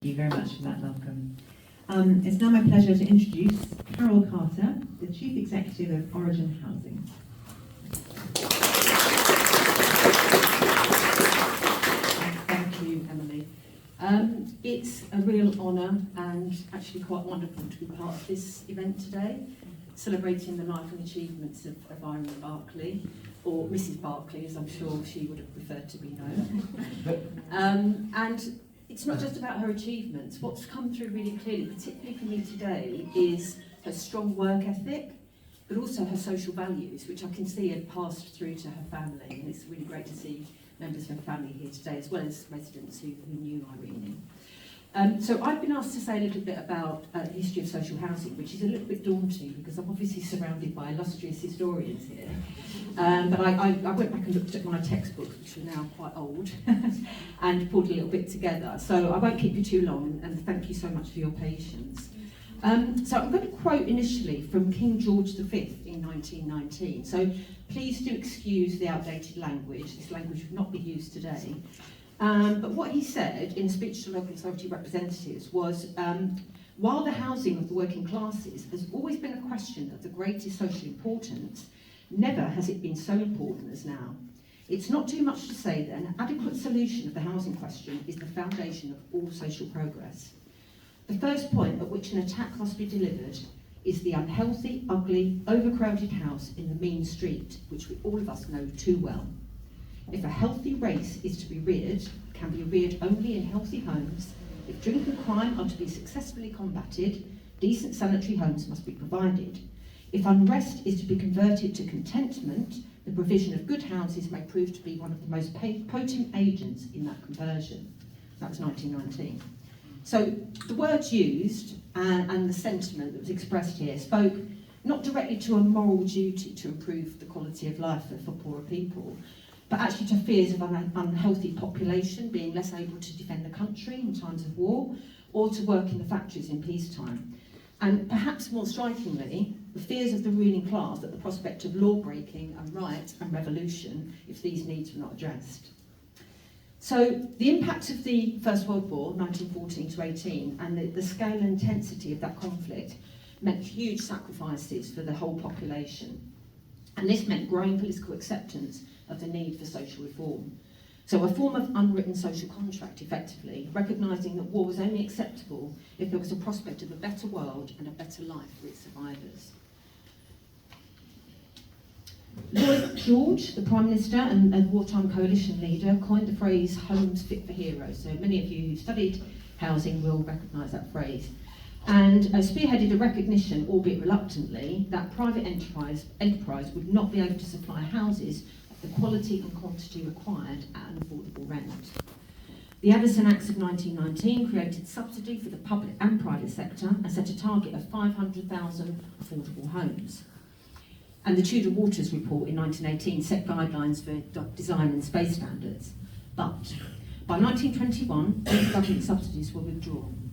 Thank you very much for that welcome. It's now my pleasure to introduce Carol Carter, the Chief Executive of Origin Housing. Thank you, Emily. It's a real honour and actually quite wonderful to be part of this event today, celebrating the life and achievements of Irene Barclay, or Mrs. Barclay, as I'm sure she would have preferred to be known. And it's not just about her achievements. What's come through really clearly, particularly for me today, is her strong work ethic, but also her social values, which I can see had passed through to her family. And it's really great to see members of her family here today, as well as residents who knew Irene. So I've been asked to say a little bit about the history of social housing, which is a little bit daunting because I'm obviously surrounded by illustrious historians here. But I went back and looked at my textbooks, which are now quite old, and pulled a little bit together. So I won't keep you too long, and thank you so much for your patience. So I'm going to quote initially from King George V in 1919. So please do excuse the outdated language. This language would not be used today. But what he said in a speech to local authority representatives was, while the housing of the working classes has always been a question of the greatest social importance, never has it been so important as now. It's not too much to say that an adequate solution of the housing question is the foundation of all social progress. The first point at which an attack must be delivered is the unhealthy, ugly, overcrowded house in the mean street, which all of us know too well. If a healthy race is to be reared, can be reared only in healthy homes. If drink and crime are to be successfully combated, decent sanitary homes must be provided. If unrest is to be converted to contentment, the provision of good houses may prove to be one of the most potent agents in that conversion. That was 1919. So the words used and the sentiment that was expressed here spoke not directly to a moral duty to improve the quality of life for poorer people, but actually to fears of an unhealthy population being less able to defend the country in times of war, or to work in the factories in peacetime. And perhaps more strikingly, the fears of the ruling class at the prospect of law-breaking and riot and revolution if these needs were not addressed. So the impact of the First World War, 1914 to 18, and the scale and intensity of that conflict meant huge sacrifices for the whole population. And this meant growing political acceptance of the need for social reform. So a form of unwritten social contract, effectively, recognising that war was only acceptable if there was a prospect of a better world and a better life for its survivors. Lloyd George, the Prime Minister and wartime coalition leader, coined the phrase "homes fit for heroes." So many of you who studied housing will recognise that phrase. And spearheaded a recognition, albeit reluctantly, that private enterprise would not be able to supply houses of the quality and quantity required at an affordable rent. The Addison Acts of 1919 created subsidy for the public and private sector and set a target of 500,000 affordable homes. And the Tudor Waters Report in 1918 set guidelines for design and space standards. But by 1921, these government subsidies were withdrawn,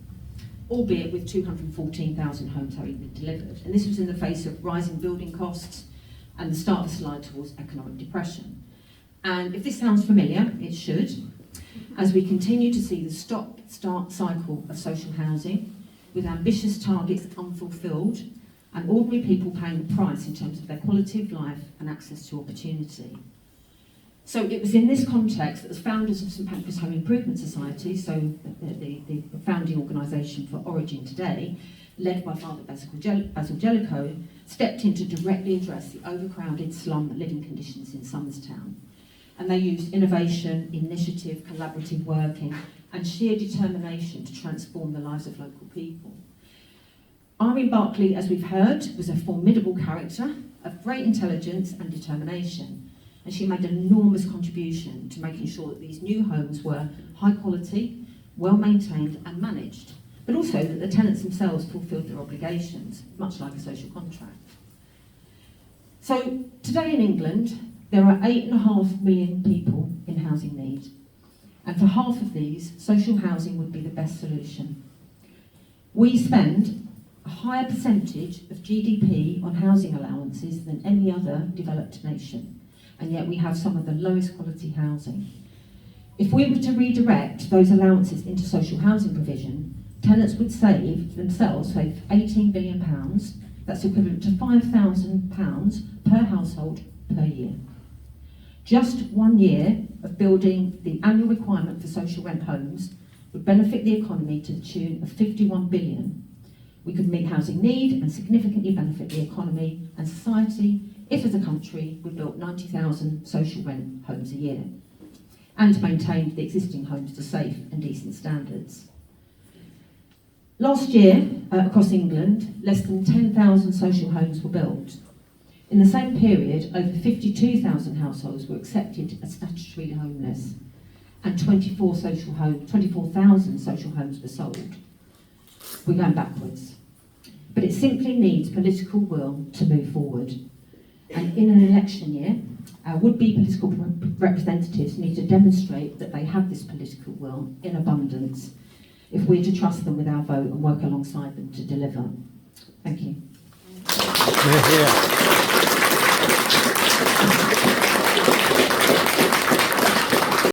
albeit with 214,000 homes having been delivered. And this was in the face of rising building costs and the start of a slide towards economic depression. And if this sounds familiar, it should, as we continue to see the stop-start cycle of social housing, with ambitious targets unfulfilled, and ordinary people paying the price in terms of their quality of life and access to opportunity. So it was in this context that as founders of St Pancras Home Improvement Society, so the founding organisation for Origin today, led by Father Basil Jellicoe, stepped in to directly address the overcrowded slum living conditions in Somerstown. And they used innovation, initiative, collaborative working, and sheer determination to transform the lives of local people. Irene Barclay, as we've heard, was a formidable character of great intelligence and determination. And she made an enormous contribution to making sure that these new homes were high quality, well maintained and managed, but also that the tenants themselves fulfilled their obligations, much like a social contract. So today in England, there are 8.5 million people in housing need. And for half of these, social housing would be the best solution. We spend a higher percentage of GDP on housing allowances than any other developed nation. And yet we have some of the lowest quality housing. If we were to redirect those allowances into social housing provision, tenants would save £18 billion. That's equivalent to £5,000 per household per year. Just 1 year of building the annual requirement for social rent homes would benefit the economy to the tune of £51 billion. We could meet housing need and significantly benefit the economy and society if, as a country, we built 90,000 social rent homes a year and maintained the existing homes to safe and decent standards. Last year, across England, less than 10,000 social homes were built. In the same period, over 52,000 households were accepted as statutorily homeless, and 24,000 social homes were sold. We're going backwards. But it simply needs political will to move forward. And in an election year, our would-be political representatives need to demonstrate that they have this political will in abundance if we're to trust them with our vote and work alongside them to deliver. Thank you. Yeah.